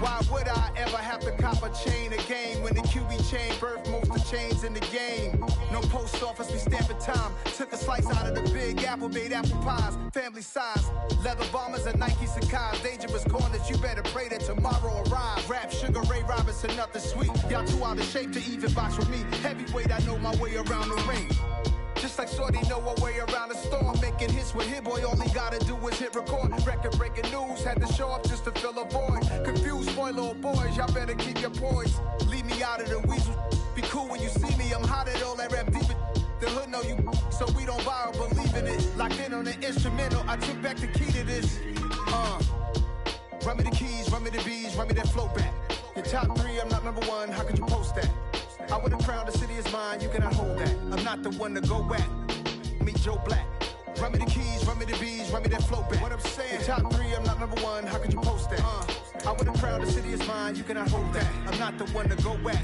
Why would I ever have to cop a chain again when the QB chain birthed most of the chains in the game? No post office, we stamping time. Took a slice out of the Big Apple, made apple pies, family size. Leather bombers and Nike Sacai's. Dangerous corners, you better pray that tomorrow arrives. Rap Sugar Ray Robinson, nothing sweet. Y'all too out of shape to even box with me. Heavyweight, I know my way around the ring. Just like Shorty know her way around the storm. Making hits with Hit Boy, all he gotta do is hit record. Record breaking news, had to show up just to fill a void. Confused boy, little boys, y'all better keep your poise. Leave me out of the weasel. Be cool when you see me, I'm hot at all that rap deep. The hood know you, so we don't borrow, believe in it. Locked in on the instrumental, I took back the key to this. Run me the keys, run me the bees, run me that flow back. Your top 3, I'm not number 1, how could you post that? I would have crowned the city is mine, you cannot hold that. I'm not the one to go back. Meet Joe Black. Run me the keys, run me the bees, run me that flow back. What I'm saying, your top 3, I'm not number 1, how could you post that? I would have crowned the city is mine, you cannot hold that. I'm not the one to go back.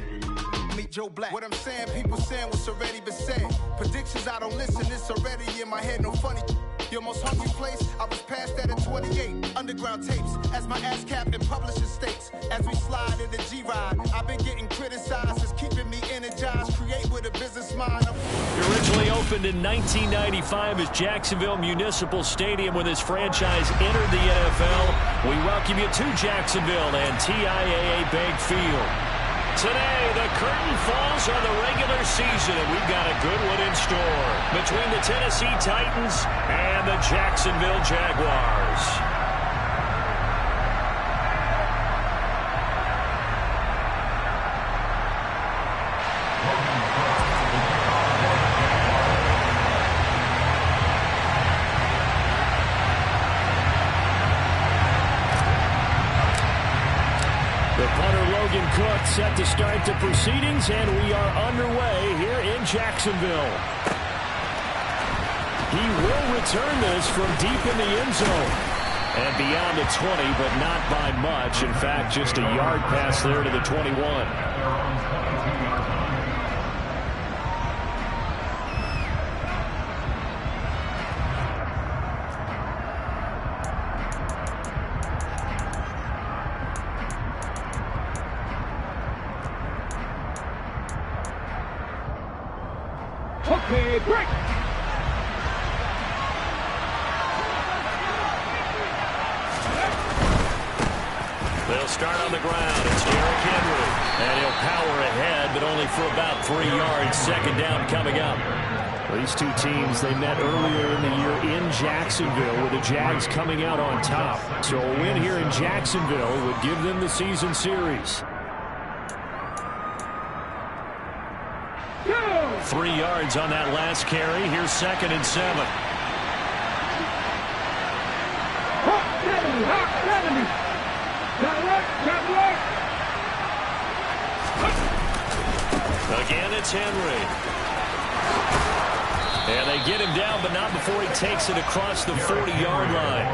Meet Joe Black. What I'm saying, people saying what's already been said. Predictions, I don't listen, it's already in my head, no funny. Your most hungry place, I was past that in 28. Underground tapes, as my ass cap in publishing states. As we slide in the G-Ride, I've been getting criticized, it's keeping me energized. Create with a business mind. Originally opened in 1995 as Jacksonville Municipal Stadium when this franchise entered the NFL. We welcome you to Jacksonville and TIAA Bank Field. Today, the curtain falls on the regular season, and we've got a good one in store between the Tennessee Titans and the Jacksonville Jaguars. Cook set to start the proceedings, and we are underway here in Jacksonville. He will return this from deep in the end zone. And beyond the 20, but not by much. In fact, just a yard pass there to the 21. Okay, break! They'll start on the ground. It's Derrick Henry. And he'll power ahead, but only for about 3 yards. Second down coming up. These two teams, they met earlier in the year in Jacksonville with the Jags coming out on top. So a win here in Jacksonville would give them the season series. 3 yards on that last carry. Here's 2nd and 7. Hot 70, hot 70. Again, it's Henry. And they get him down, but not before he takes it across the 40-yard line.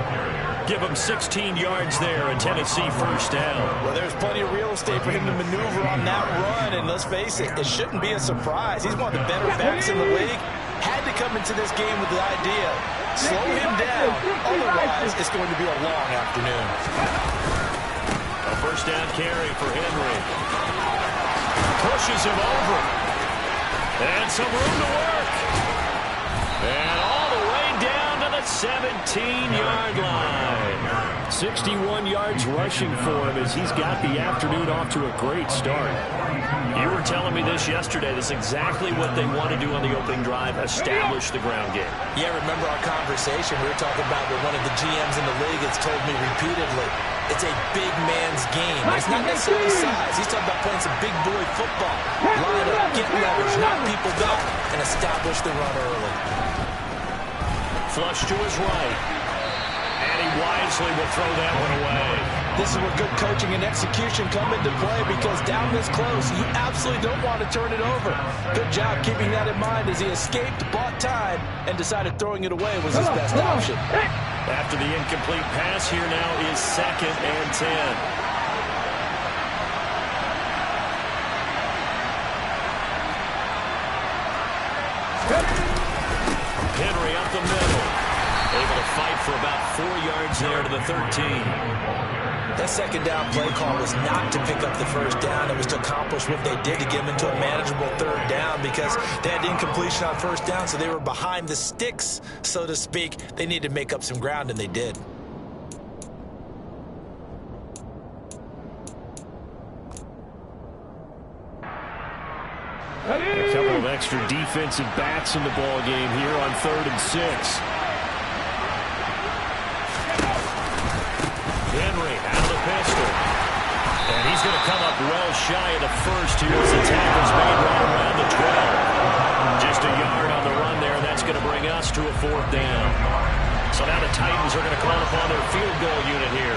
Give him 16 yards there, and Tennessee first down. Well, there's plenty of real estate for him to maneuver on that run, and let's face it, it shouldn't be a surprise. He's one of the better backs in the league. Had to come into this game with the idea, slow him down, otherwise it's going to be a long afternoon. A first down carry for Henry. Pushes him over. And some room to work. And all the way down to the 17-yard line. 61 yards rushing for him as he's got the afternoon off to a great start. You were telling me this yesterday. This is exactly what they want to do on the opening drive, establish the ground game. Yeah, remember our conversation. We were talking about what one of the GMs in the league has told me repeatedly. It's a big man's game. It's not necessarily size. He's talking about playing some big boy football. Line up, get leverage, knock people down, and establish the run early. Flush to his right. And he wisely will throw that one away. This is where good coaching and execution come into play, because down this close, you absolutely don't want to turn it over. Good job keeping that in mind as he escaped, bought time, and decided throwing it away was his best option. After the incomplete pass, here now is 2nd and 10. Henry up the middle. Able to fight for about 4 yards there to the 13. That second down play call was not to pick up the first down. It was to accomplish what they did to get them into a manageable third down because they had incompletion on first down, so they were behind the sticks, so to speak. They needed to make up some ground, and they did. A couple of extra defensive backs in the ball game here on 3rd and 6. Henry out of the pistol. And he's going to come up well shy of the first here as the tackle's made right around the 12. Just a yard on the run there, and that's going to bring us to a 4th down. So now the Titans are going to call upon their field goal unit here.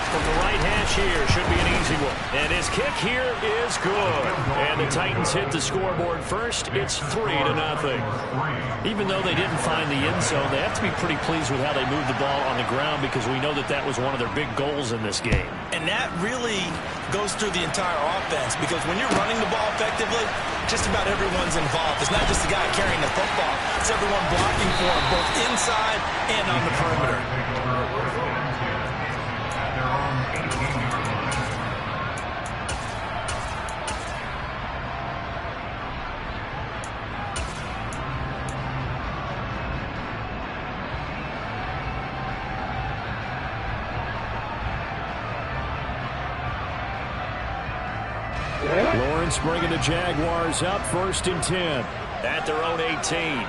From the right hash here, should be an easy one. And his kick here is good. And the Titans hit the scoreboard first. It's 3-0. Even though they didn't find the end zone, they have to be pretty pleased with how they moved the ball on the ground because we know that that was one of their big goals in this game. And that really goes through the entire offense because when you're running the ball effectively, just about everyone's involved. It's not just the guy carrying the football. It's everyone blocking for him, both inside and on the perimeter. Lawrence bringing the Jaguars up 1st and 10 at their own 18.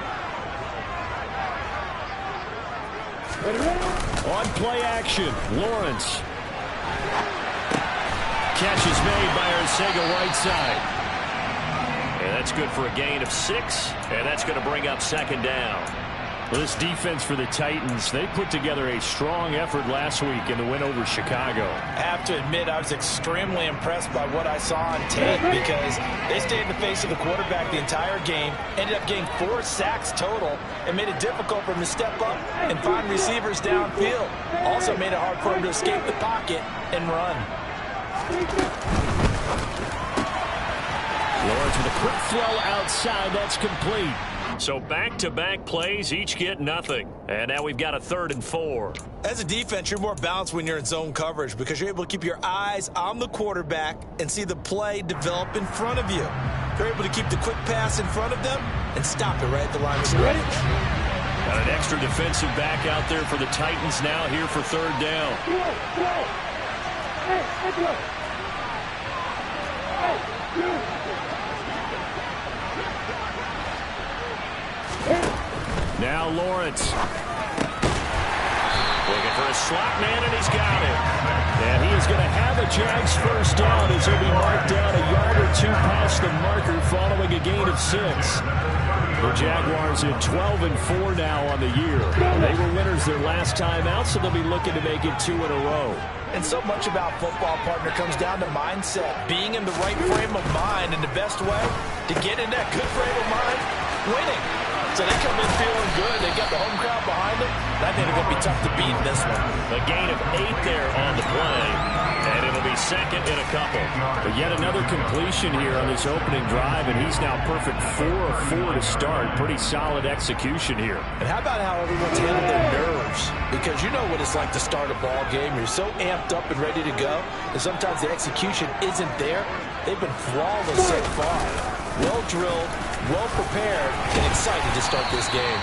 On play action, Lawrence. Catch is made by Arcega-Whiteside. And that's good for a gain of 6, and that's going to bring up 2nd down. Well, this defense for the Titans, they put together a strong effort last week in the win over Chicago. I have to admit, I was extremely impressed by what I saw on tape because they stayed in the face of the quarterback the entire game, ended up getting 4 sacks total, and made it difficult for him to step up and find receivers downfield. Also made it hard for him to escape the pocket and run. Lawrence with a quick throw outside. That's complete. So back-to-back plays, each get nothing. And now we've got a 3rd and 4. As a defense, you're more balanced when you're in zone coverage because you're able to keep your eyes on the quarterback and see the play develop in front of you. You're able to keep the quick pass in front of them and stop it right at the line of scrimmage. Got an extra defensive back out there for the Titans now here for 3rd down. Now Lawrence. Looking for a slot man, and he's got it. And he is going to have a Jags 1st down as he'll be marked down a yard or 2 past the marker following a gain of 6. The Jaguars at 12 and 4 now on the year. They were winners their last time out, so they'll be looking to make it 2 in a row. And so much about football, partner, comes down to mindset. Being in the right frame of mind, and the best way to get in that good frame of mind, winning. So they come in feeling good. They got the home crowd behind them. I think they're going to be tough to beat in this one. A gain of 8 there on the play. And it'll be 2nd and a couple. But yet another completion here on this opening drive, and he's now perfect 4 of 4 to start. Pretty solid execution here. And how about how everyone's handled their nerves? Because you know what it's like to start a ball game. You're so amped up and ready to go, and sometimes the execution isn't there. They've been flawless so far. Well drilled, well prepared, and excited to start this game.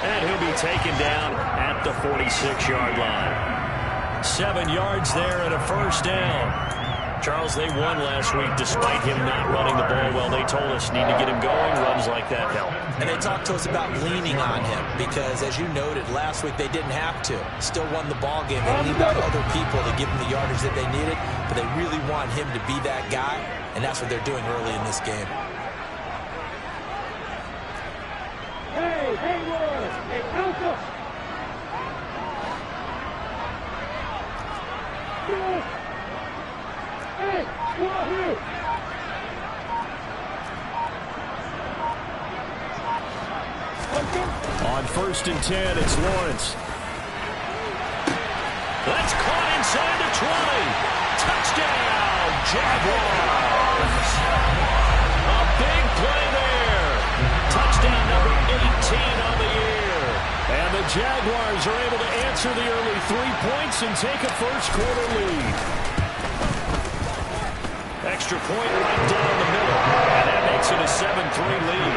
And he'll be taken down at the 46-yard line. 7 yards there and a 1st down. Charles, they won last week despite him not running the ball well. They told us need to get him going. Runs like that help. And they talked to us about leaning on him because, as you noted, last week they didn't have to. Still won the ball game. They leaned on other people to give them the yardage that they needed, but they really want him to be that guy, and that's what they're doing early in this game. Hey, Hayward! Hey, Elsa! Hey, come on here! On 1st and 10, it's Lawrence. That's caught inside the 20. Touchdown, Jaguars. A big play there. Touchdown number 18 on the year. And the Jaguars are able to answer the early 3 points and take a first quarter lead. extra point right down the middle. And that makes it a 7-3 lead.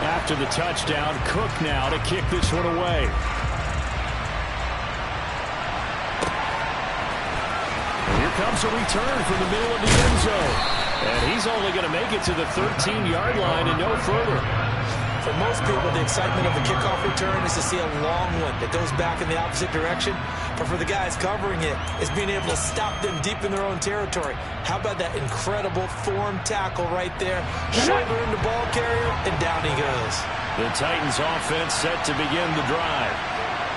After the touchdown, Cook now to kick this one away. And here comes a return from the middle of the end zone. And he's only going to make it to the 13-yard line and no further. For most people, the excitement of the kickoff return is to see a long one that goes back in the opposite direction. But for the guys covering it, it's being able to stop them deep in their own territory. How about that incredible form tackle right there? Shoulder in the ball carrier, and down he goes. The Titans offense set to begin the drive.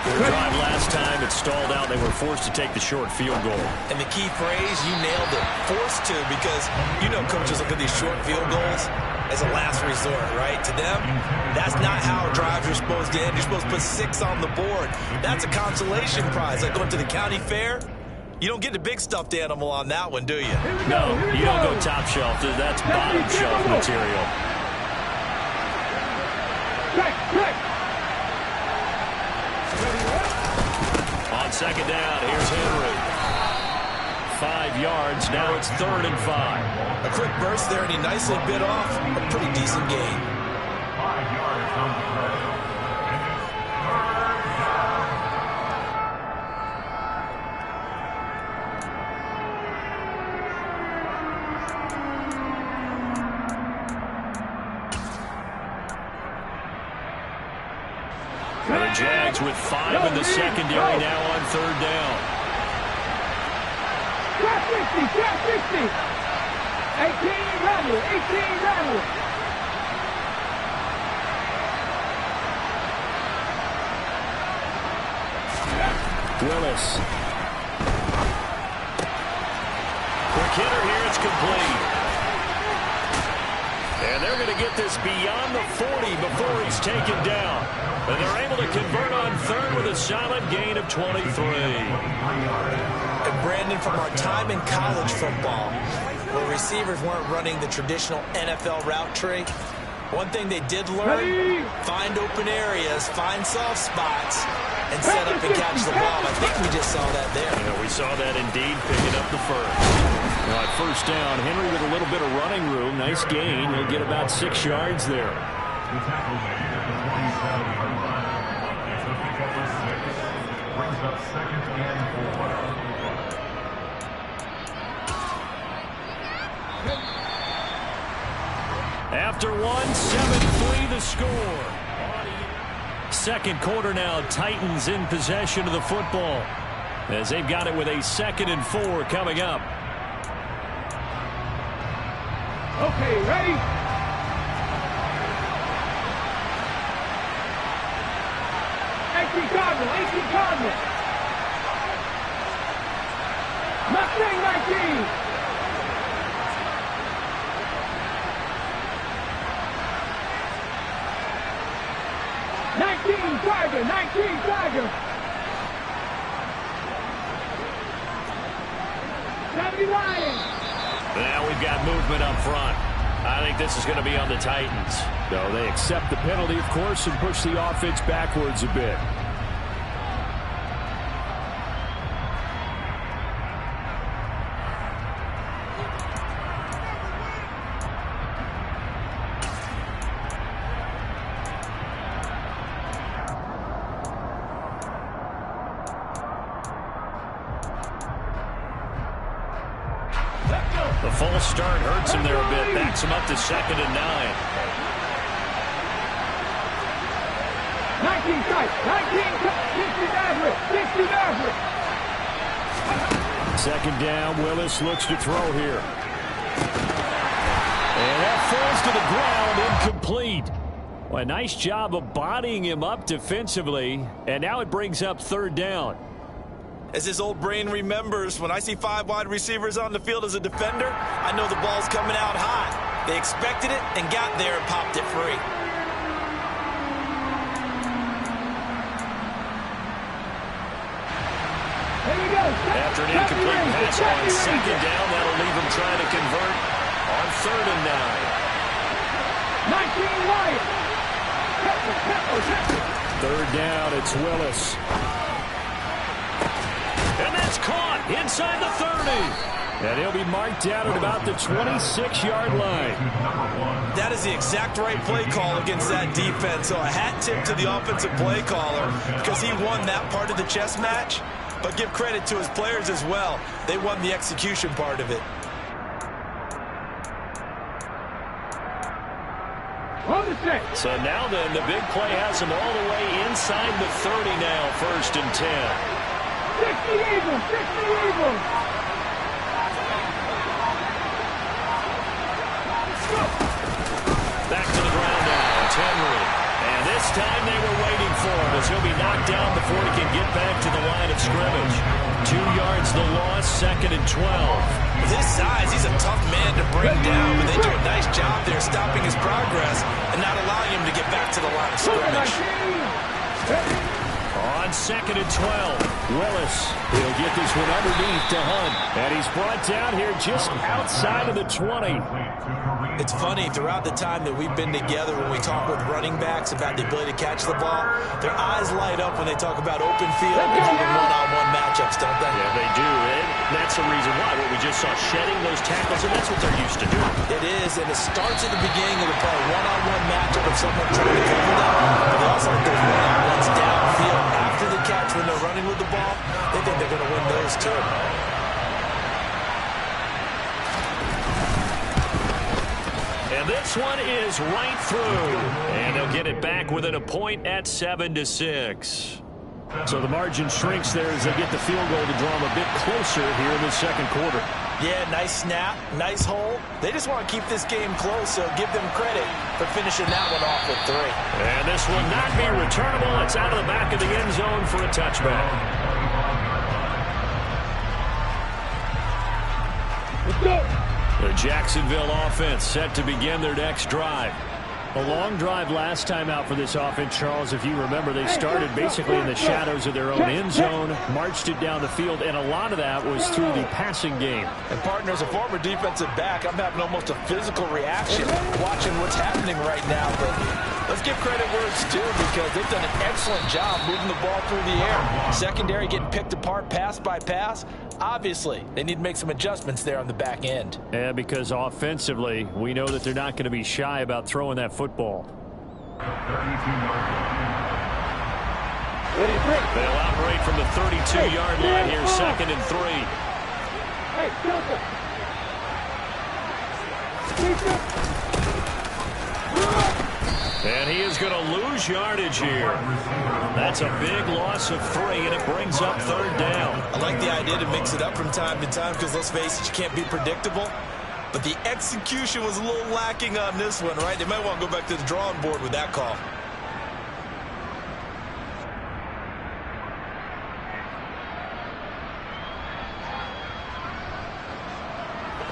Their drive last time, it stalled out. They were forced to take the short field goal. And the key phrase, you nailed it, forced to, because you know coaches look at these short field goals as a last resort, right? To them, that's not how drives are supposed to end. You're supposed to put 6 on the board. That's a consolation prize. Like going to the county fair, you don't get the big stuffed animal on that one, do you? No, you don't go top shelf. That's bottom shelf material. On second down, here's Henry. 5 yards, now it's 3rd and 5. A quick burst there, and he nicely bit off a pretty decent gain. 5 yards on the play. The Jags with 5 in the secondary now on 3rd down. Trap 50, trap 50. 18 rattle, 18 rattle. Willis. Quick hitter here, it's complete. And they're going to get this beyond the 40 before he's taken down. And they're able to convert on 3rd with a solid gain of 23. And Brandon, from our time in college football, where receivers weren't running the traditional NFL route tree, one thing they did learn, find open areas, find soft spots, and set up and catch the ball. I think we just saw that there. Yeah, we saw that indeed, picking up the first. Now at 1st down, Henry with a little bit of running room. Nice gain. He'll get about 6 yards there. The tackle made at the 27-yard line. It's a pickup of 6. Brings up 2nd and 4. After 7-3 the score. Second quarter now, Titans in possession of the football as they've got it with a 2nd and 4 coming up. Okay, ready? Cardinal. Mustang 19. Tiger, 19 Tiger. 70 Lions. Now we've got movement up front. I think this is going to be on the Titans. No, they accept the penalty, of course, and push the offense backwards a bit. The false start hurts him there a bit. Backs him up to 2nd and 9. 19 tight. 19 60 Maverick. 2nd down. Willis looks to throw here. And that falls to the ground, incomplete. Well, a nice job of bodying him up defensively. And now it brings up 3rd down. As his old brain remembers, when I see 5 wide receivers on the field as a defender, I know the ball's coming out high. They expected it and got there and popped it free. After an incomplete pass on 2nd down, that'll leave him trying to convert on 3rd and 9. 19 Lions. Third down, it's Willis. And that's caught inside the 30. And he'll be marked down at about the 26-yard line. That is the exact right play call against that defense. So a hat tip to the offensive play caller because he won that part of the chess match. But give credit to his players as well. They won the execution part of it. So now then, the big play has him all the way inside the 30 now, 1st and 10. 60 Eagles, 60 Eagles. Back to the ground now, it's Henry. And this time they were waiting for him as he'll be knocked down before he can get back to the line of scrimmage. 2 yards the loss, 2nd and 12. With his size, he's a tough man to bring down, but they do a nice job there stopping his progress and not allowing him to get back to the line of scrimmage. On 2nd and 12, Willis. He'll get this one underneath to Hunt. And he's brought down here just outside of the 20. It's funny, throughout the time that we've been together, when we talk with running backs about the ability to catch the ball, their eyes light up when they talk about open field and having one-on-one matchups, don't they? Yeah, they do. And that's the reason why. What we just saw, shedding those tackles, and that's what they're used to doing. It is, and it starts at the beginning of the play. One-on-one matchup of someone trying to cover them, but they also like those one-on-ones downfield after the catch when they're running with the ball. They think they're going to win those too. And this one is right through. And they'll get it back within a point at 7-6. So the margin shrinks there as they get the field goal to draw them a bit closer here in the second quarter. Yeah, nice snap, nice hole. They just want to keep this game close, so give them credit for finishing that one off with 3. And this will not be returnable. It's out of the back of the end zone for a touchback. Let's go. The Jacksonville offense set to begin their next drive. A long drive last time out for this offense, Charles. If you remember, they started basically in the shadows of their own end zone, marched it down the field, and a lot of that was through the passing game. And partner, as a former defensive back, I'm having almost a physical reaction watching what's happening right now. But let's give credit where it's due because they've done an excellent job moving the ball through the air. Secondary getting picked apart pass by pass. Obviously, they need to make some adjustments there on the back end. Yeah, because offensively, we know that they're not going to be shy about throwing that football. They'll operate from the 32-yard line here, 2nd and 3. Hey, Joseph. And he is going to lose yardage here. That's a big loss of 3, and it brings up 3rd down. I like the idea to mix it up from time to time because, let's face it, you can't be predictable. But the execution was a little lacking on this one, right? They might want to go back to the drawing board with that call.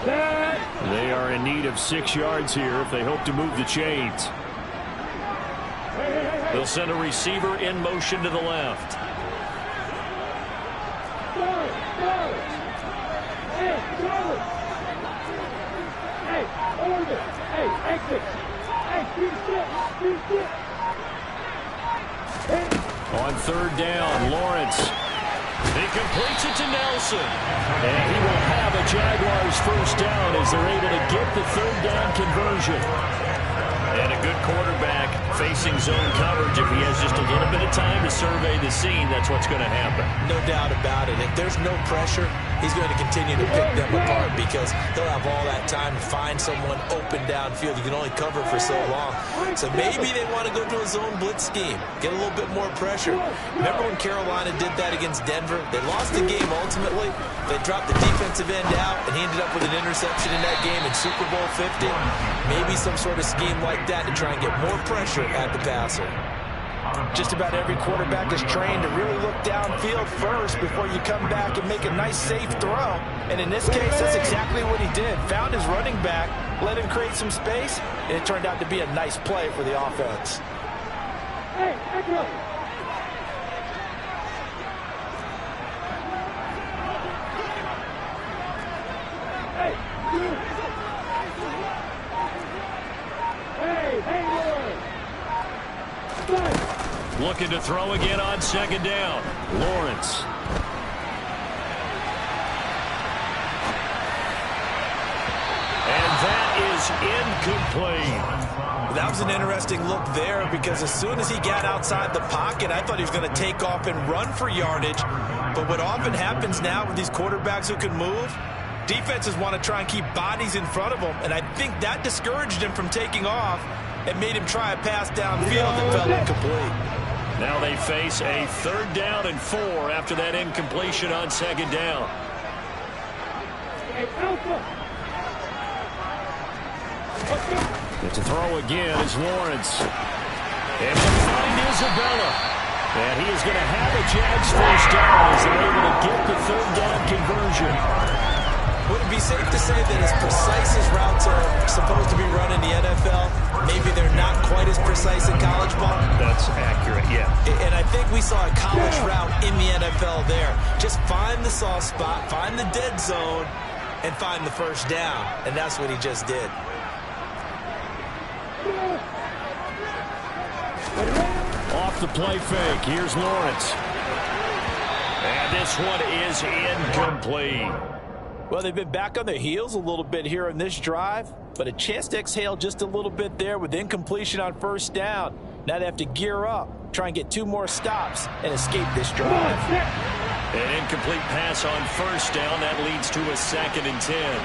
They are in need of 6 yards here if they hope to move the chains. They'll send a receiver in motion to the left. On 3rd down, Lawrence. He completes it to Nelson. And he will have a Jaguars 1st down as they're able to get the 3rd down conversion. And a good quarterback facing zone coverage. If he has just a little bit of time to survey the scene, that's what's going to happen. No doubt about it. If there's no pressure, he's going to continue to pick them apart because he'll have all that time to find someone open downfield. You can only cover for so long. So maybe they want to go to a zone blitz scheme, get a little bit more pressure. Remember when Carolina did that against Denver? They lost the game ultimately. They dropped the defensive end out, and he ended up with an interception in that game in Super Bowl 50. Maybe some sort of scheme like that to try and get more pressure at the passer. Just about every quarterback is trained to really look downfield first before you come back and make a nice, safe throw. And in this case, that's exactly what he did. Found his running back, let him create some space, and it turned out to be a nice play for the offense. Hey, Echo. Looking to throw again on second down. Lawrence. And that is incomplete. That was an interesting look there because as soon as he got outside the pocket, I thought he was going to take off and run for yardage. But what often happens now with these quarterbacks who can move, defenses want to try and keep bodies in front of them, and I think that discouraged him from taking off and made him try a pass downfield that fell incomplete. Now they face a 3rd down and 4 after that incompletion on second down. To throw again is Lawrence. And to find Isabella. And he is going to have a Jags first down as they're able to get the 3rd down conversion. Would it be safe to say that as precise as routes are supposed to be run in the NFL, maybe they're not quite as precise in college ball? That's accurate, yeah. And I think we saw a college route in the NFL there. Just find the soft spot, find the dead zone, and find the first down. And that's what he just did. Off the play fake, here's Lawrence. And this one is incomplete. Well, they've been back on their heels a little bit here in this drive, but a chance to exhale just a little bit there with incompletion on first down. Now they have to gear up, try and get 2 more stops, and escape this drive. An incomplete pass on first down. That leads to a 2nd and 10.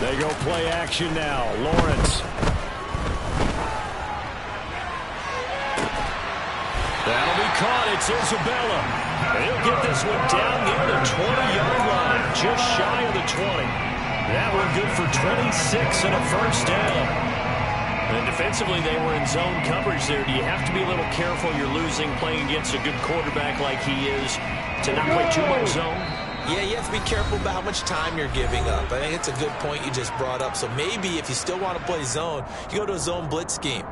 They go play action now. Lawrence. That'll be caught. It's Isabella. He'll get this one down near the 20-yard line, just shy of the 20. That one good for 26 and a first down. And defensively, they were in zone coverage there. Do you have to be a little careful? You're losing playing against a good quarterback like he is to not play too much zone? Yeah, you have to be careful about how much time you're giving up. I think it's a good point you just brought up. So maybe if you still want to play zone, you go to a zone blitz scheme.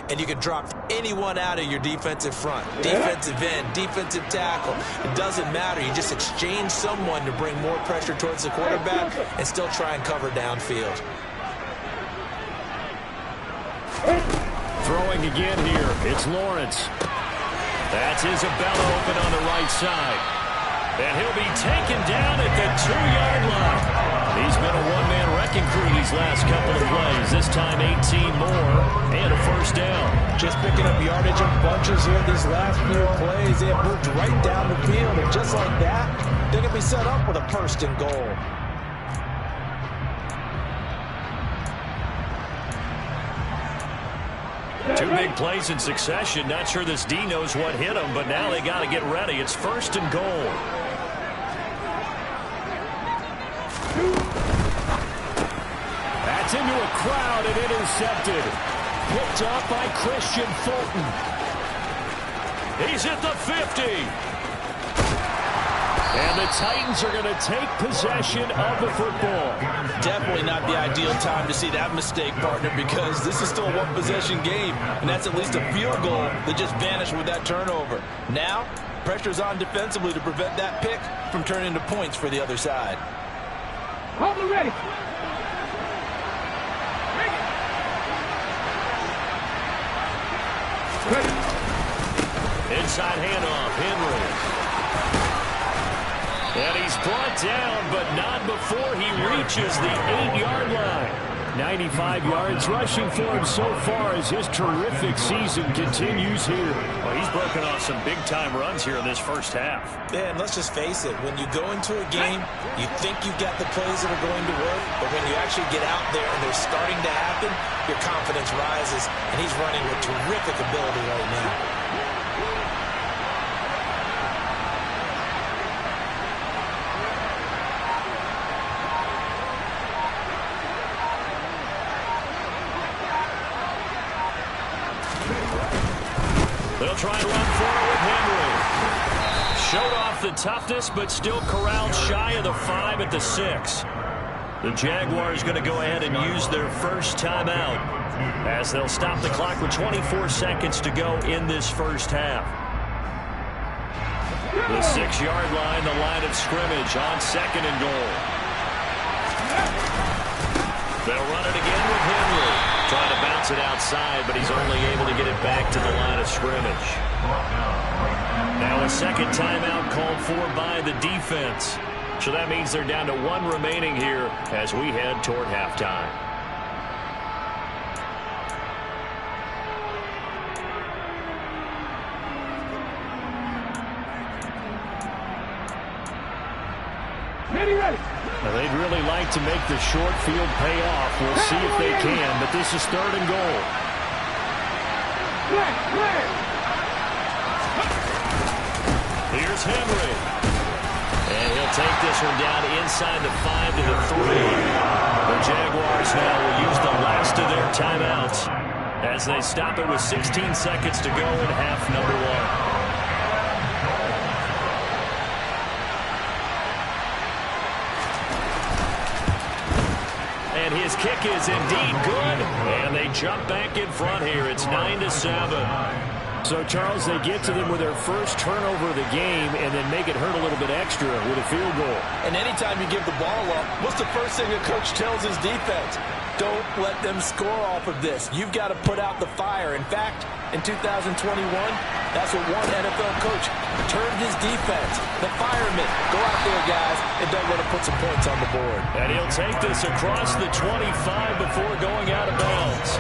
And you can drop anyone out of your defensive front. Defensive end, defensive tackle. It doesn't matter. You just exchange someone to bring more pressure towards the quarterback and still try and cover downfield. Throwing again here. It's Lawrence. That's Isabella open on the right side. And he'll be taken down at the 2-yard line. He's been a one-man wrecking crew these last couple of plays. This time 18 more and a first down. Just picking up yardage in bunches here these last few plays. They have moved right down the field. And just like that, they're going to be set up with a first and goal. Two big plays in succession. Not sure this D knows what hit him, but now they got to get ready. It's first and goal. That's into a crowd and intercepted. Picked off by Christian Fulton. He's at the 50. And the Titans are going to take possession of the football. Definitely not the ideal time to see that mistake, partner, because this is still a one-possession game, and that's at least a field goal that just vanished with that turnover. Now, pressure's on defensively to prevent that pick from turning into points for the other side. Hold it ready. Inside handoff, Henry. And he's brought down, but not before he reaches the 8-yard line. 95 yards rushing for him so far as his terrific season continues here. Well, he's broken off some big-time runs here in this first half. Yeah, and let's just face it. When you go into a game, you think you've got the plays that are going to work, but when you actually get out there and they're starting to happen, your confidence rises, and he's running with terrific ability right now. They'll try and run forward with Henry. Showed off the toughness, but still corralled shy of the 5 at the 6. The Jaguars going to go ahead and use their first timeout as they'll stop the clock with 24 seconds to go in this first half. The 6-yard line, the line of scrimmage on 2nd and goal. They'll run it again with Henry. Trying to bounce it outside, but he's only able to get it back to the line of scrimmage. Now a second timeout called for by the defense. So that means they're down to 1 remaining here as we head toward halftime. Ready. Now they'd really like to make the short field pay off. We'll see if they can, but this is 3rd and goal. Here's Henry. And he'll take this one down inside the 5 to the 3. The Jaguars now will use the last of their timeouts as they stop it with 16 seconds to go in half number 1. And his kick is indeed good. And they jump back in front here. It's 9-7. So, Charles, they get to them with their first turnover of the game and then make it hurt a little bit extra with a field goal. And anytime you give the ball up, what's the first thing a coach tells his defense? Don't let them score off of this. You've got to put out the fire. In fact, in 2021, that's what one NFL coach turned his defense. The firemen. Go out there, guys, and don't let them put some points on the board. And he'll take this across the 25 before going out of bounds.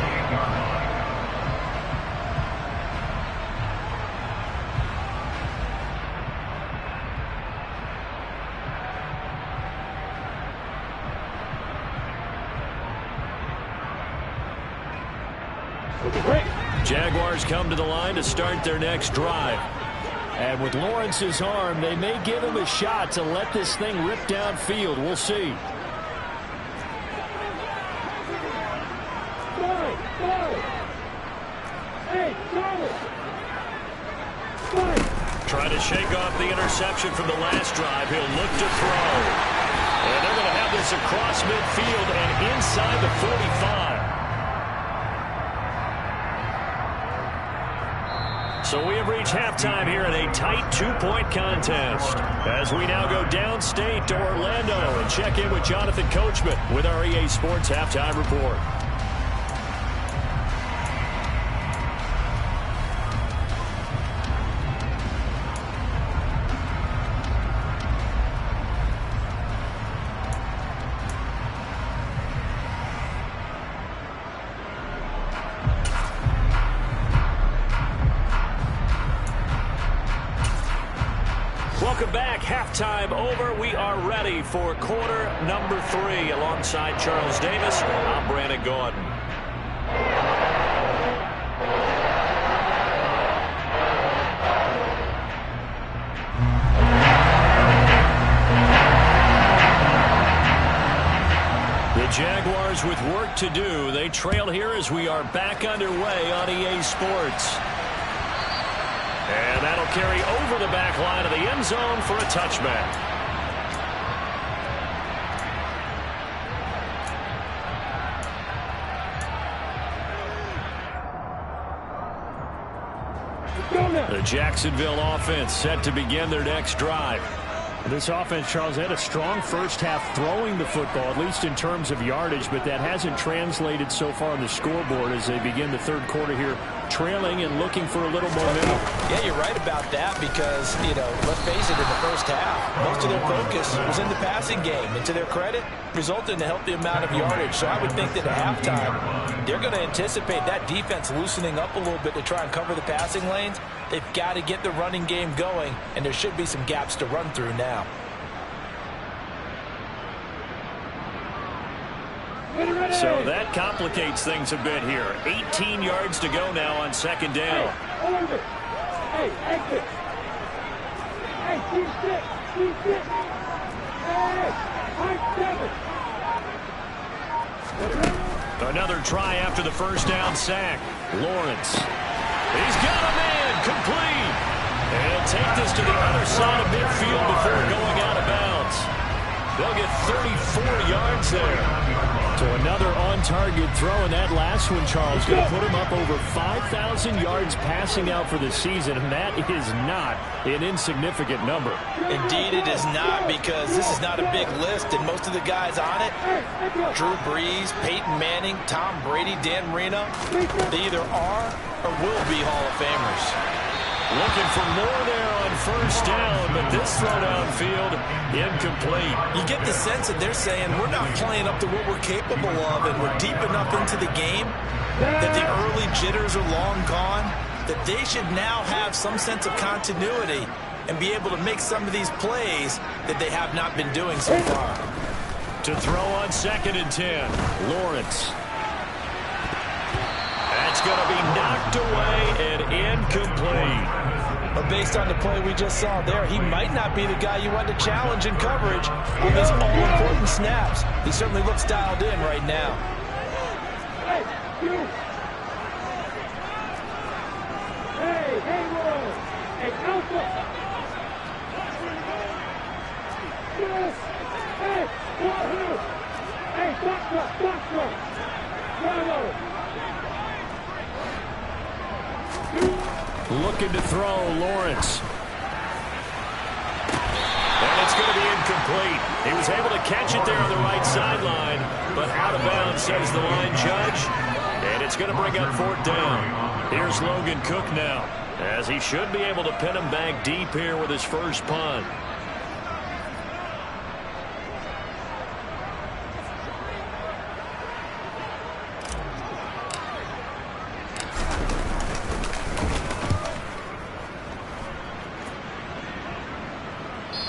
Jaguars come to the line to start their next drive. And with Lawrence's arm, they may give him a shot to let this thing rip downfield. We'll see. Trying to shake off the interception from the last drive. He'll look to throw. And they're going to have this across midfield and inside the 45. So we have reached halftime here in a tight 2-point contest as we now go downstate to Orlando and check in with Jonathan Coachman with our EA Sports Halftime Report. Welcome back. Halftime over. We are ready for quarter number 3. Alongside Charles Davis, I'm Brandon Gaudin. The Jaguars with work to do. They trail here as we are back underway on EA Sports. And that'll carry over the back line of the end zone for a touchback. The Jacksonville offense set to begin their next drive. This offense, Charles, had a strong first half throwing the football, at least in terms of yardage, but that hasn't translated so far on the scoreboard as they begin the third quarter here, trailing and looking for a little momentum. Yeah, you're right about that because, let's face it, in the first half, most of their focus was in the passing game. And to their credit, resulted in a healthy amount of yardage. So I would think that at halftime, they're going to anticipate that defense loosening up a little bit to try and cover the passing lanes. They've got to get the running game going, and there should be some gaps to run through now. So that complicates things a bit here. 18 yards to go now on second down. Hey, exit. Hey, keep sit. Hey, Another try after the first down sack. Lawrence. He's got a man complete. And he'll take this to the other side of midfield before going out of bounds. They'll get 34 yards there. So another on-target throw, and that last one, Charles, going to put him up over 5,000 yards passing out for the season, and that is not an insignificant number. Indeed it is not, because this is not a big list, and most of the guys on it, Drew Brees, Peyton Manning, Tom Brady, Dan Marino, they either are or will be Hall of Famers. Looking for more there on first down, but this throw downfield, incomplete. You get the sense that they're saying we're not playing up to what we're capable of, and we're deep enough into the game that the early jitters are long gone, that they should now have some sense of continuity and be able to make some of these plays that they have not been doing so far. To throw on 2nd and 10, Lawrence. That's going to be knocked away and incomplete. But based on the play we just saw there, he might not be the guy you want to challenge in coverage with his all-important snaps. He certainly looks dialed in right now. Hey, you. Hey, Roy. Hey, Alpha. Yes. Hey, Wahoo. Hey, Doctor. Bravo. Looking to throw, Lawrence. And it's going to be incomplete. He was able to catch it there on the right sideline, but out of bounds, says the line judge. And it's going to bring up 4th down. Here's Logan Cook now, as he should be able to pin him back deep here with his first punt.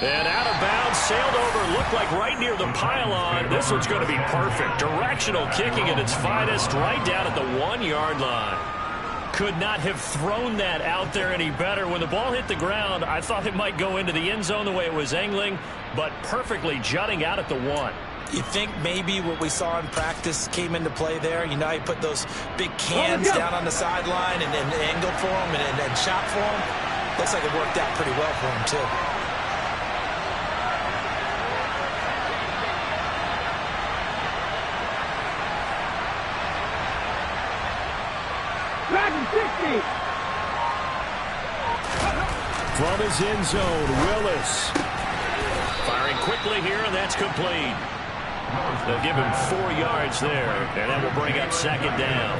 And out of bounds, sailed over, looked like right near the pylon. This one's going to be perfect. Directional kicking at its finest, right down at the 1-yard line. Could not have thrown that out there any better. When the ball hit the ground, I thought it might go into the end zone the way it was angling, but perfectly jutting out at the 1. You think maybe what we saw in practice came into play there? You know, he put those big cans down on the sideline and angled for him and shot for him. Looks like it worked out pretty well for him, too. From his end zone, Willis. Firing quickly here, and that's complete. They'll give him 4 yards there, and that will bring up 2nd down.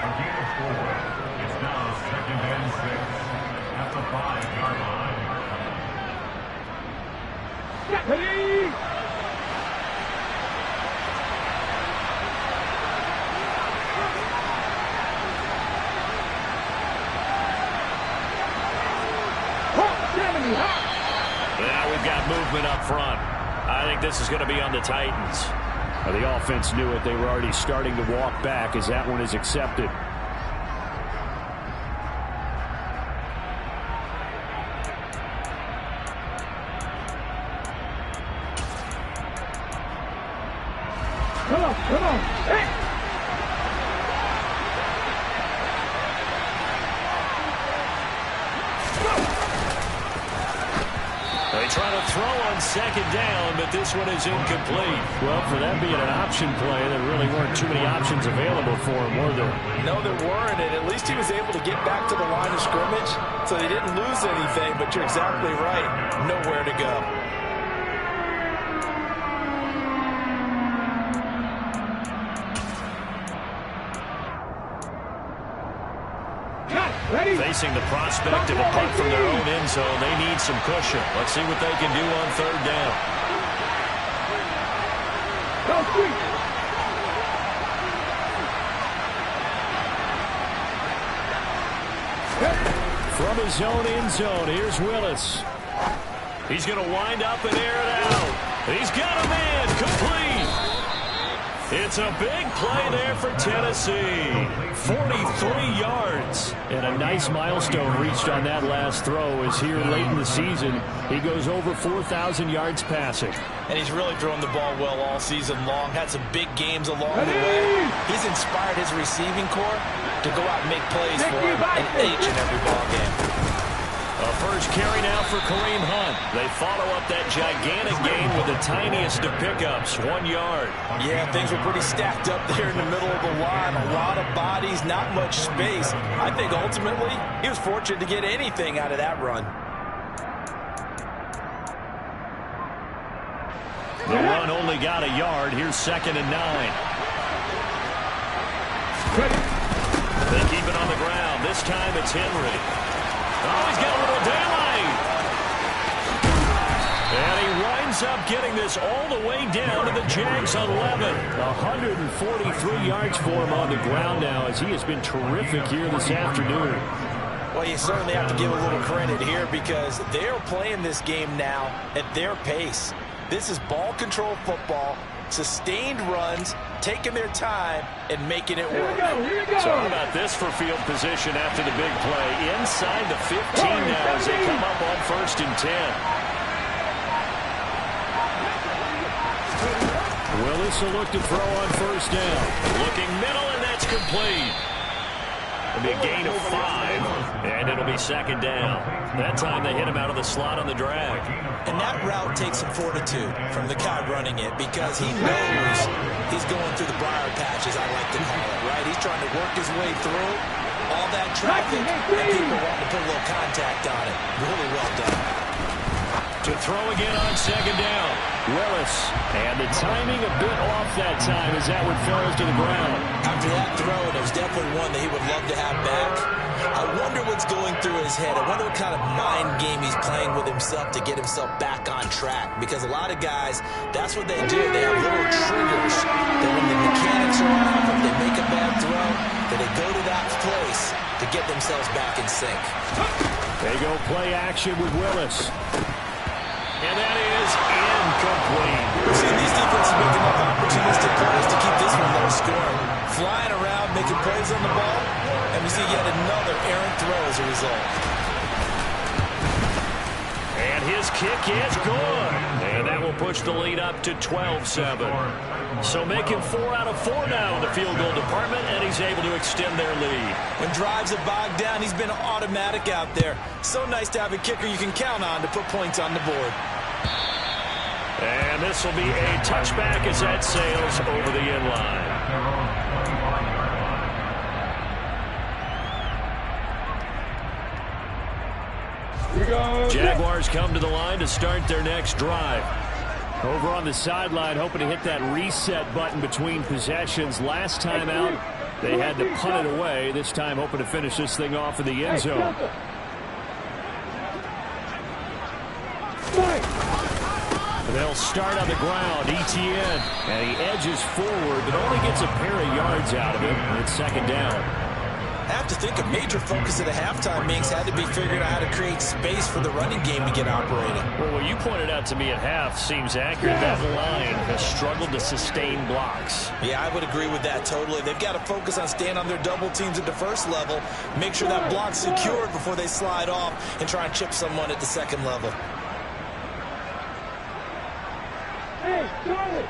Again, 4. It's now 2nd and 6 at the 5-yard line. Ready? Now we've got movement up front. I think this is going to be on the Titans. The offense knew it. They were already starting to walk back as that one is accepted. Come on. Hey! They try to throw on 2nd down, but this one is incomplete. Well, for that being an option play, there really weren't too many options available for him, were there? No, there weren't, and at least he was able to get back to the line of scrimmage, so they didn't lose anything, but you're exactly right. Nowhere to go. Facing the prospect of a punt from their own end zone, they need some cushion. Let's see what they can do on 3rd down. From his own end zone, here's Willis. He's going to wind up and air it out. He's got a man, complete. It's a big play there for Tennessee. 43 yards. And a nice milestone reached on that last throw as here late in the season, he goes over 4,000 yards passing. And he's really thrown the ball well all season long. Had some big games along the way. He's inspired his receiving corps to go out and make plays for him in each and every ball game. A first carry now for Kareem Hunt. They follow up that gigantic gain with the tiniest of pickups, 1 yard. Yeah, things were pretty stacked up there in the middle of the line. A lot of bodies, not much space. I think ultimately he was fortunate to get anything out of that run. The run only got a yard. Here's 2nd and 9. They keep it on the ground. This time it's Henry. Oh, he's got a little daylight. And he winds up getting this all the way down to the Jags 11. 143 yards for him on the ground now, as he has been terrific here this afternoon. Well, you certainly have to give a little credit here because they're playing this game now at their pace. This is ball control football, sustained runs, taking their time, and making it work. Here we go. So how about this for field position after the big play? Inside the 15 now as they come up on 1st and 10. Willis will look to throw on 1st down. Looking middle, and that's complete. It'll be a gain of 5, and it'll be 2nd down. That time they hit him out of the slot on the drag. And that route takes some fortitude from the guy running it because he knows he's going through the briar patch, as I like to call it, right? He's trying to work his way through all that traffic and people wanting to put a little contact on it. Really well done. To throw again on 2nd down. Willis. And the timing a bit off that time as that one falls to the ground. After that throw, it was definitely one that he would love to have back. I wonder what's going through his head. I wonder what kind of mind game he's playing with himself to get himself back on track. Because a lot of guys, that's what they do. They have little triggers that when the mechanics are off, if they make a bad throw, that they go to that place to get themselves back in sync. They go play action with Willis. And that is incomplete. We're seeing these defenses making enough opportunistic plays to keep this one low scoring. Flying around, making plays on the ball, and we see yet another errant throw as a result. And his kick is good. And that will push the lead up to 12-7. So making 4 out of 4 now in the field goal department, and he's able to extend their lead. When drives are bogged down, he's been automatic out there. So nice to have a kicker you can count on to put points on the board. And this will be a touchback as that sails over the end line. Jaguars come to the line to start their next drive. Over on the sideline, hoping to hit that reset button between possessions. Last time out, they had to punt it away. This time, hoping to finish this thing off in the end zone. They'll start on the ground. Etienne, and he edges forward, but only gets a pair of yards out of it. And it's 2nd down. I have to think a major focus of the halftime mix had to be figuring out how to create space for the running game to get operating. Well, what you pointed out to me at half seems accurate. That line has struggled to sustain blocks. Yeah, I would agree with that totally. They've got to focus on staying on their double teams at the first level, make sure that block's secured before they slide off and try and chip someone at the second level. Hey, Charlie!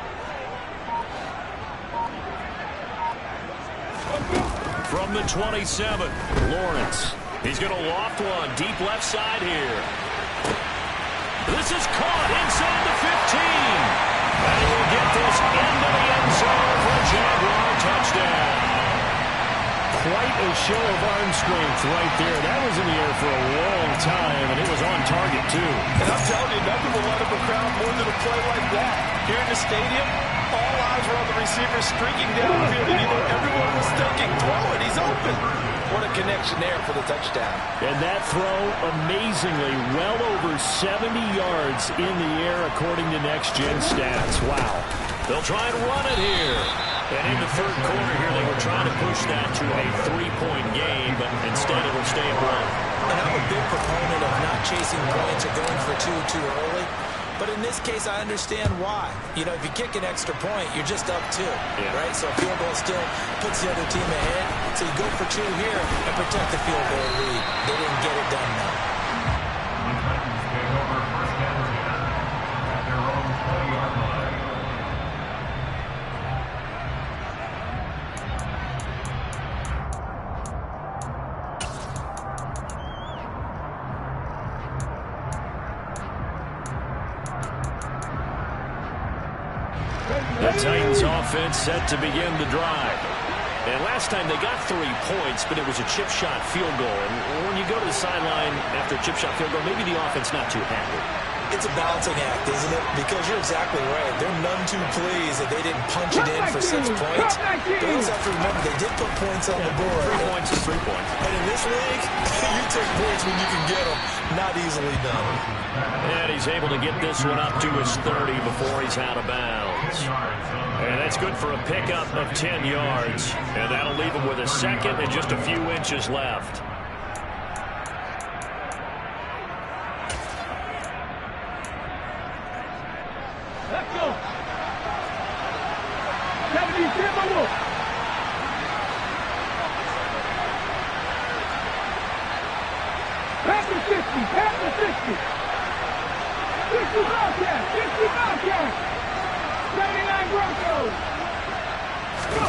From the 27, Lawrence. He's going to loft one deep left side here. This is caught inside the 15. And he will get this into the end zone for a Jaguar touchdown. Quite a show of arm strength right there. That was in the air for a long time, and it was on target, too. And I'm telling you, nothing will let up a crowd more than a play like that. Here in the stadium, all eyes were on the receiver streaking downfield, and you know everyone was thinking, throw it, he's open. What a connection there for the touchdown. And that throw, amazingly, well over 70 yards in the air, according to Next Gen Stats. Wow. They'll try and run it here. And in the third quarter here, they were trying to push that to a 3-point game, but instead it will stay at 1. And I'm a big proponent of not chasing points or going for two too early. But in this case, I understand why. You know, if you kick an extra point, you're just up 2, right? So a field goal still puts the other team ahead. So you go for 2 here and protect the field goal lead. They didn't get it done now. Take over 1st and 10 at their own 20-yard line. The Titans offense set to begin the drive. And last time they got 3 points, but it was a chip shot field goal. And when you go to the sideline after a chip shot field goal, maybe the offense not too happy. It's a balancing act, isn't it? Because you're exactly right. They're none too pleased that they didn't punch it in for 6 points. But you also have to remember they did put points on the board. 3 points is 3 points. And in this league, you take points when you can get them. Not easily done. And he's able to get this one up to his 30 before he's out of bounds. And that's good for a pickup of 10 yards. And that'll leave him with a second and just a few inches left. Let's go. 70, Timberwolf. Back to 60, back to 60. 60 Bobcats, 60 Bobcats. 79 Broncos. Go.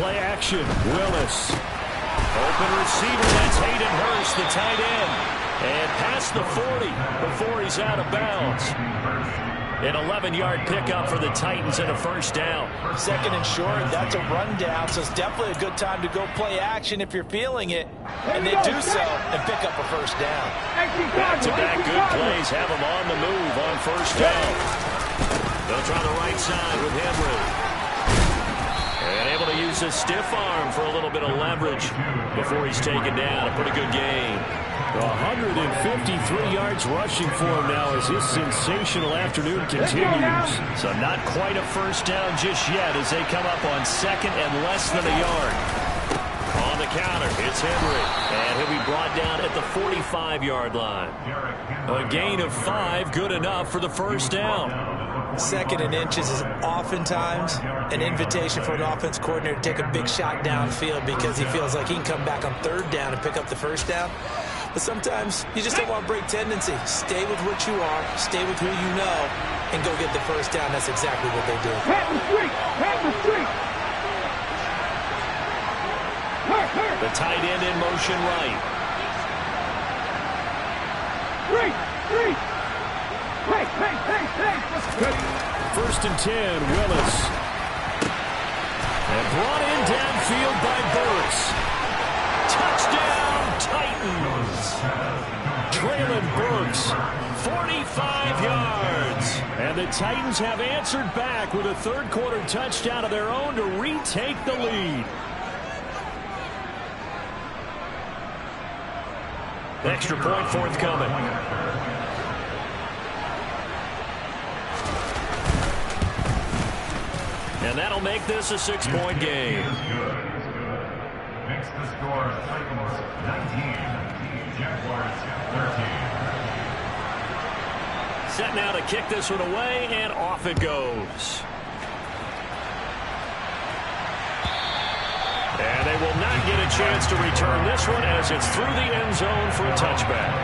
Play action, Willis. Open receiver, that's Hayden Hurst, the tight end. And past the 40 before he's out of bounds. An 11-yard pickup for the Titans and a first down. Second and short, that's a rundown, so it's definitely a good time to go play action if you're feeling it. And they do so and pick up a first down. Back-to-back good plays have them on the move on first down. They'll try the right side with Henry. And able to use his stiff arm for a little bit of leverage before he's taken down. A pretty good game. 153 yards rushing for him now as his sensational afternoon continues. So not quite a first down just yet as they come up on second and less than a yard. On the counter, it's Henry. And he'll be brought down at the 45-yard line. A gain of 5, good enough for the first down. Second and inches is oftentimes an invitation for an offense coordinator to take a big shot downfield because he feels like he can come back on third down and pick up the first down. But sometimes you just don't want to break tendency. Stay with what you are, stay with who you know, and go get the first down. That's exactly what they did. The tight end in motion right. First and 10, Willis. And brought in downfield by Burks. Touchdown, Titans. Traylon Burks, 45 yards. And the Titans have answered back with a third-quarter touchdown of their own to retake the lead. Extra point forthcoming. And that'll make this a 6-point game. Makes the score Titans 19, Jaguars 13. Set now to kick this one away, and off it goes. And they will not get a chance to return this one as it's through the end zone for a touchback.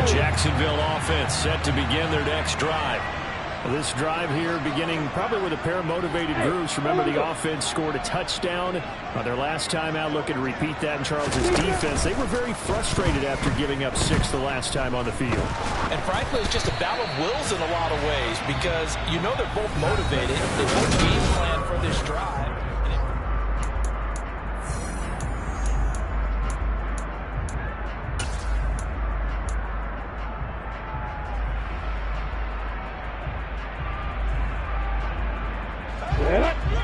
Jacksonville offense set to begin their next drive. This drive here beginning probably with a pair of motivated groups. Remember, the offense scored a touchdown on their last time out. Looking to repeat that in Charles's defense. They were very frustrated after giving up 6 the last time on the field. And frankly, it's just a battle of wills in a lot of ways because you know they're both motivated. They both game plan for this drive.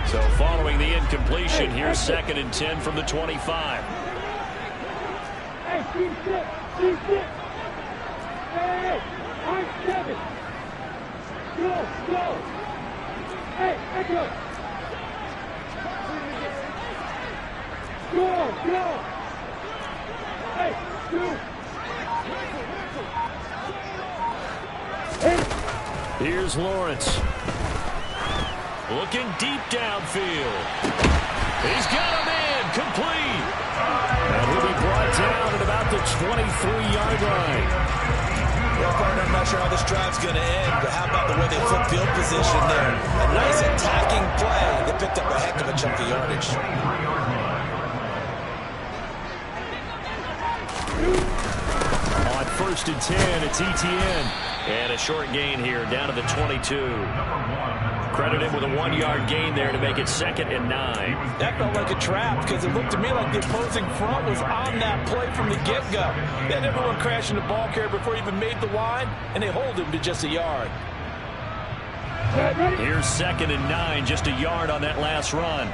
So following the incompletion, here's 2nd and 10 from the 25. Hey, keep it. Hey, I'm 7. Go. Hey, go. Go. Hey, go. Hey. Here's Lawrence. Looking deep downfield. He's got him in. Complete. And he'll be brought down at about the 23-yard line. Well, partner, I'm not sure how this drive's going to end, but how about the way they flip field position there? A nice attacking play that picked up a heck of a chunk of yardage. first and 10. It's ETN. And a short gain here, down to the 22. Credit him with a 1-yard gain there to make it 2nd and 9. That felt like a trap because it looked to me like the opposing front was on that play from the get-go. They had everyone crashing the ball carrier before he even made the line, and they hold him to just a yard. Here's 2nd and 9, just a yard on that last run.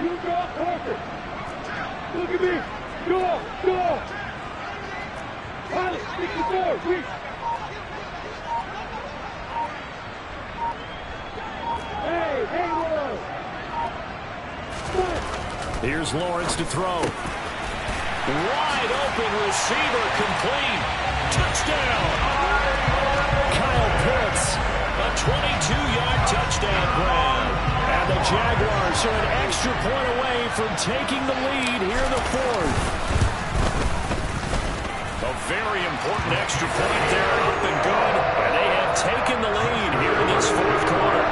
You go up closer. Look at me. Go. Pilot, stick the door, reach. Hey, Lord. Here's Lawrence to throw. Wide open receiver, complete. Touchdown. Kyle Pitts, a 22-yard touchdown grab. And the Jaguars are an extra point away from taking the lead here in the 4th. A very important extra point there, up and good. And they have taken the lead here in this 4th quarter.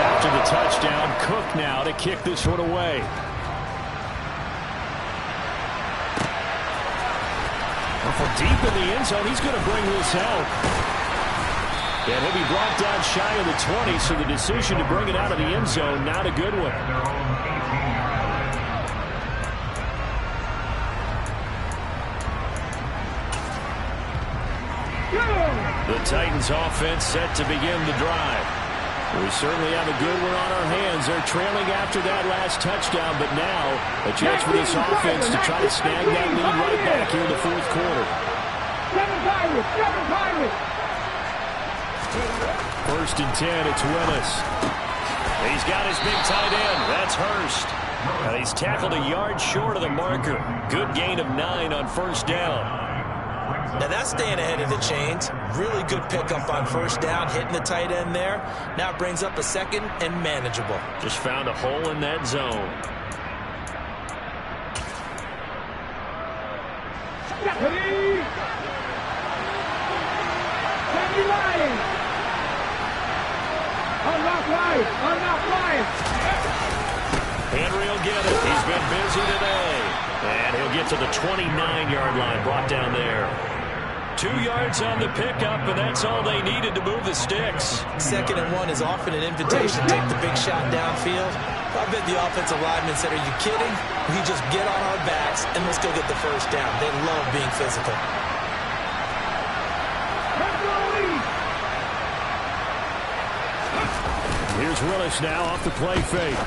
After the touchdown, Cook now to kick this one away. From deep in the end zone, he's going to bring this out. And he'll be brought down shy of the 20, so the decision to bring it out of the end zone, not a good one. The Titans offense set to begin the drive. We certainly have a good one on our hands. They're trailing after that last touchdown, but now a chance for this offense to try to snag that lead right back here in the 4th quarter. 1st and 10, it's Willis. He's got his big tight end. That's Hurst. And he's tackled a yard short of the marker. Good gain of 9 on 1st down. Now that's staying ahead of the chains. Really good pickup on 1st down, hitting the tight end there. Now it brings up a 2nd and manageable. Just found a hole in that zone. Henry will get it. He's been busy today. And he'll get to the 29-yard line, brought down there. 2 yards on the pickup, and that's all they needed to move the sticks. 2nd and 1 is often an invitation to take the big shot downfield. I bet the offensive lineman said, are you kidding? We just get on our backs and let's go get the 1st down. They love being physical. Here's Willis now off the play fake.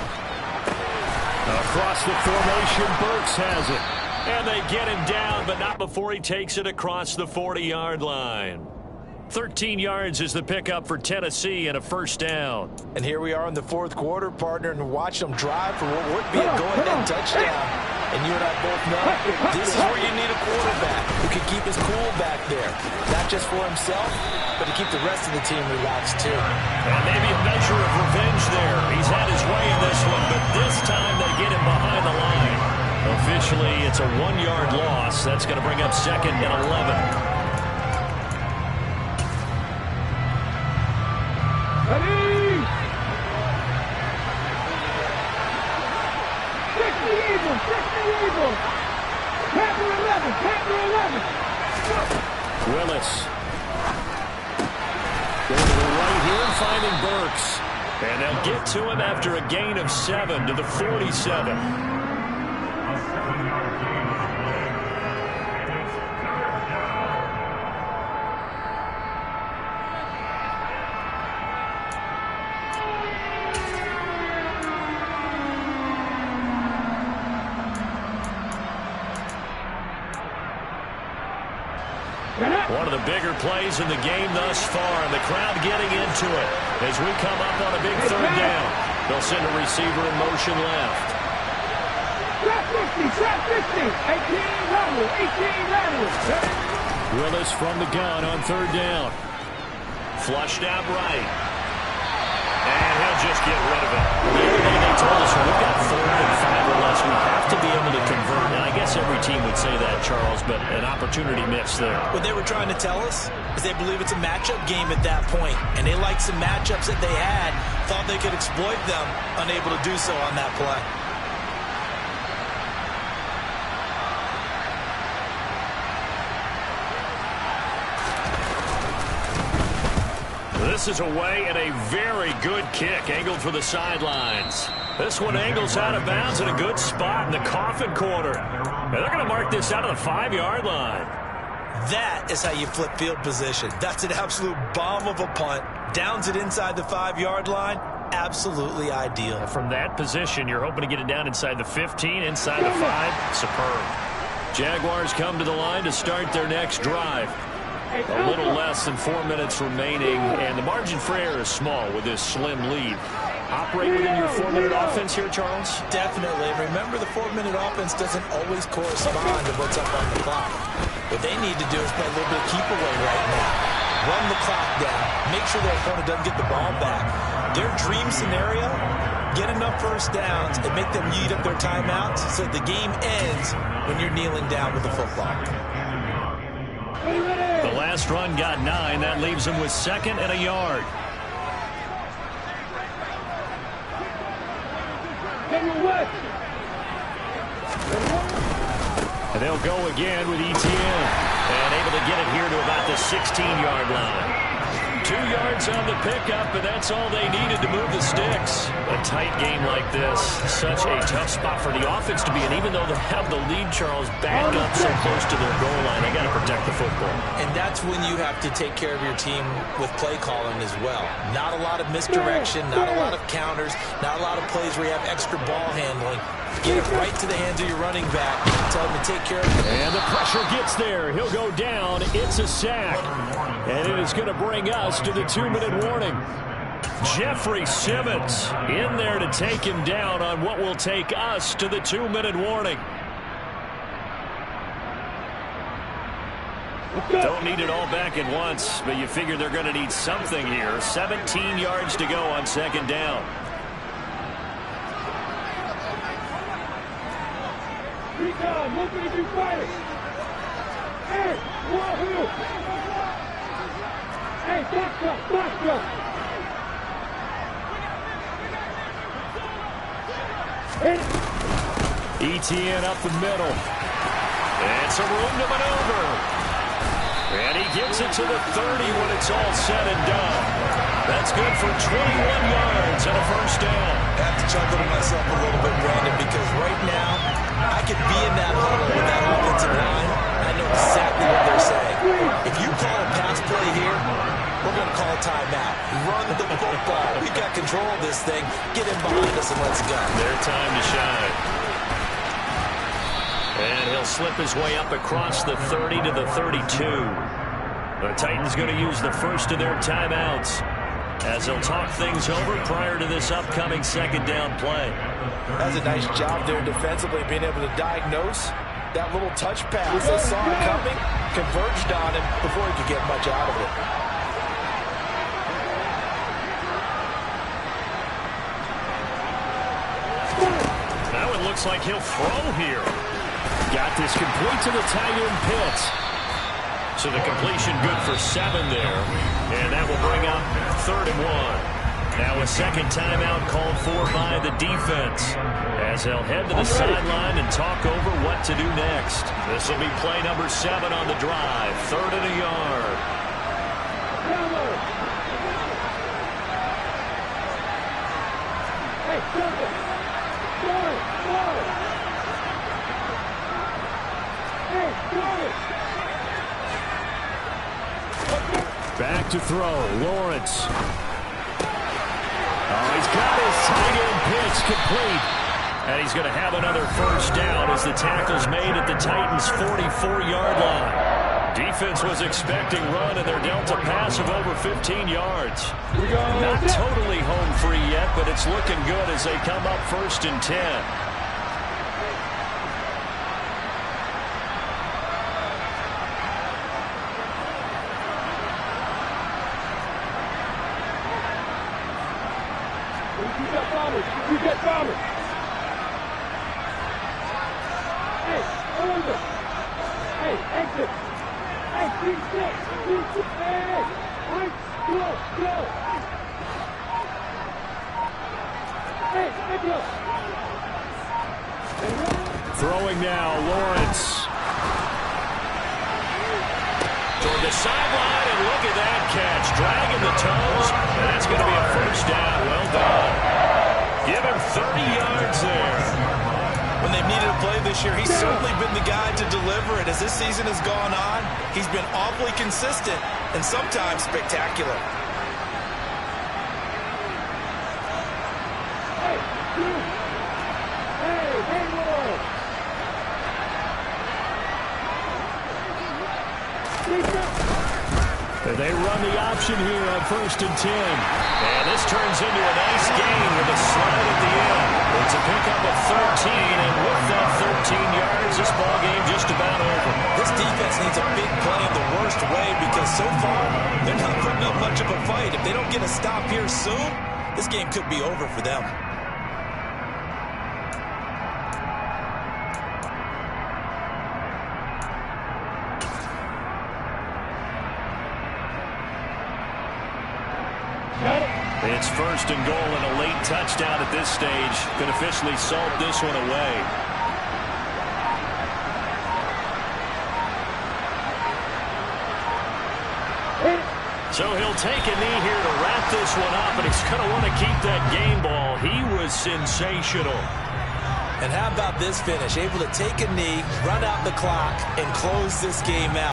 Across the formation, Burks has it. And they get him down, but not before he takes it across the 40-yard line. 13 yards is the pickup for Tennessee and a 1st down. And here we are in the 4th quarter, partner, and watch them drive for what would be a go-ahead touchdown. And you and I both know this is where you need a quarterback who can keep his cool back there. Not just for himself, but to keep the rest of the team relaxed too. And maybe a measure of revenge there. He's had his way in this one, but this time they get him behind the line. Officially, it's a 1-yard loss. That's going to bring up 2nd and 11. Ready! 60 Eagles! Panther 11! Willis. Going to the right here, finding Burks. And they'll get to him after a gain of 7 to the 47. One of the bigger plays in the game thus far, and the crowd getting into it as we come up on a big 3rd down. They'll send a receiver in motion left. Trap 50, 18 rattle. Willis from the gun on 3rd down. Flushed out right. And he'll just get rid of it. They told us when we've got 3rd and 5 or less, we have to be able to convert. And I guess every team would say that, Charles, but an opportunity opportunity missed there. What they were trying to tell us is they believe it's a matchup game at that point, and they liked some matchups that they had, thought they could exploit them, unable to do so on that play. This is away and a very good kick angled for the sidelines. This one angles out of bounds in a good spot in the coffin corner. And they're going to mark this out of the 5-yard line. That is how you flip field position. That's an absolute bomb of a punt. Downs it inside the 5-yard line. Absolutely ideal. From that position, you're hoping to get it down inside the 15, inside the 5. Superb. Jaguars come to the line to start their next drive. A little less than 4 minutes remaining, and the margin for error is small with this slim lead. Operate within your 4-minute offense here, Charles? Definitely. Remember, the 4-minute offense doesn't always correspond to what's up on the clock. What they need to do is play a little bit of keep away right now. Run the clock down. Make sure their opponent doesn't get the ball back. Their dream scenario, get enough first downs and make them eat up their timeouts so the game ends when you're kneeling down with the football. The last run got 9. That leaves him with 2nd and a yard. And they'll go again with Etienne. And able to get it here to about the 16-yard line. 2 yards on the pickup, and that's all they needed to move the sticks. A tight game like this, such a tough spot for the offense to be in. Even though they have the lead, Charles, back up so close to their goal line, they got to protect the football. And that's when you have to take care of your team with play calling as well. Not a lot of misdirection, not a lot of counters, not a lot of plays where you have extra ball handling. Get it right to the hands of your running back. Tell him to take care of it. And the pressure gets there. He'll go down. It's a sack. And it is going to bring us to the 2-minute warning. Jeffrey Simmons in there to take him down on what will take us to the 2-minute warning. Don't need it all back at once, but you figure they're going to need something here. 17 yards to go on 2nd down. Etienne up the middle. And some room to maneuver. And he gets it to the 30 when it's all said and done. That's good for 21 yards and a first down. I have to chuckle to myself a little bit, Brandon, because right now I could be in that huddle with that offensive line. I know exactly what they're saying. If you call a pass play here, we're going to call a timeout. Run the football. We've got control of this thing. Get in behind us and let's go. Their time to shine. And he'll slip his way up across the 30 to the 32. The Titans going to use the first of their timeouts as they'll talk things over prior to this upcoming 2nd down play. That's a nice job there defensively, being able to diagnose that little touch pass. They saw it coming, converged on him before he could get much out of it. Now it looks like he'll throw here. Got this complete to the tight end Pitts. So the completion good for 7 there. And that will bring up 3rd and 1. Now a second timeout called for by the defense as they'll head to the sideline and talk over what to do next. This will be play number 7 on the drive. 3rd and a yard. Back to throw. Lawrence. Oh, he's got his tight end pitch complete. And he's going to have another first down as the tackle's made at the Titans' 44-yard line. Defense was expecting run, and they're dealt a pass of over 15 yards. Not totally home free yet, but it's looking good as they come up 1st and 10. You get Thomas. Hey, Hey, exit. Hey, D6. Hey, right, go. Hey, go. Throwing now, Lawrence. Toward the sideline, and look at that catch. Dragging the toes, and that's going to be a first down. Well done. Give him 30 yards there. When they've needed a play this year, he's certainly been the guy to deliver it. As this season has gone on, he's been awfully consistent and sometimes spectacular. They run the option here on 1st and 10. And this turns into a nice gain with a slide at the end. It's a pickup of 13, and with that 13 yards, this ball game just about over. This defense needs a big play in the worst way because so far, they're not putting up much of a fight. If they don't get a stop here soon, this game could be over for them. It's 1st and goal and a late touchdown at this stage. Could officially salt this one away. So he'll take a knee here to wrap this one up, and he's going to want to keep that game ball. He was sensational. And how about this finish? Able to take a knee, run out the clock, and close this game out.